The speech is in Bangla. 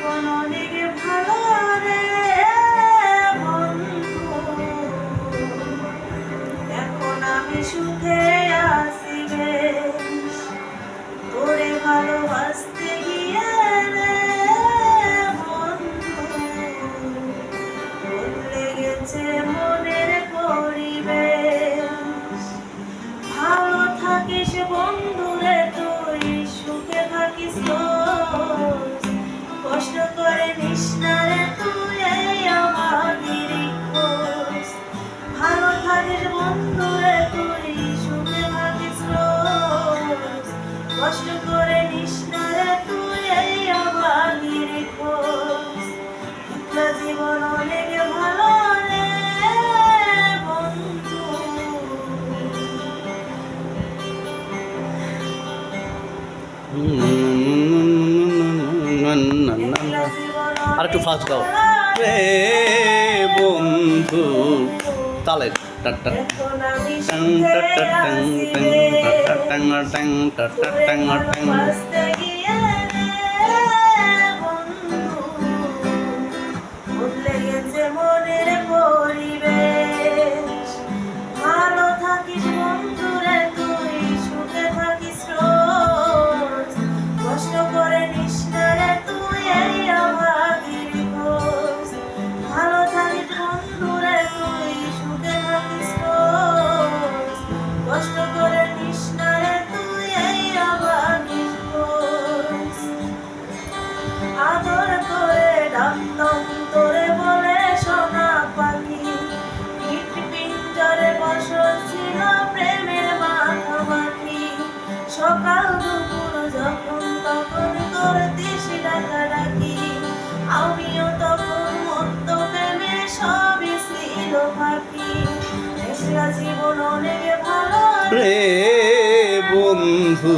জীবন অনেক ভালো রে বন্ধু, এখন আমি সুখে আছি বেশ, তোরে ভালোবাসতে গিয়ে রে বন্ধু, বদলে গেছে মনের পরিবেশ। ভালো থাকিস বন্ধুরে তুই, সুখে থাকিস রোজ, কষ্ট করে নিস না রে তুই এই আমাদের খোঁজ। ভালো থাকিস বন্ধুরে তুই, সুখে থাকিস রোজ, কষ্ট করে নিস না রে তুই এই আমাদের খোঁজ। একলা জীবন অনেক ভালো রে বন্ধু। আর একটু ফাস্ট গাও রে বন্ধু তালে টাট টাট টং টাট টাট টং টং টাট টাট টং টাট টাট টং টং। বদলে গেছে মনের পরিবেশ। ভালো থাকিস বন্ধুরে তুই, সুখে থাকিস রোজ, কষ্ট করে নিস না রে তুই এই আমাদের খোঁজ। ভালো থাকিস বন্ধুরে তুই, সুখে থাকিস রোজ, কষ্ট করে নিস না রে তুই এই আমাদের খোঁজ। আদর করে ডাকতাম তোরে বলে সোনা পাখি, ইট পিঞ্জরে বসত ছিল প্রেমের মাখামাখি। সকাল দুপুর যখন তখন করতিস ডাকাডাকি, আমিও তখন মত্ত প্রেমে সবই ছিল ফাঁকি। একলা জীবন অনেক ভালো রে বন্ধু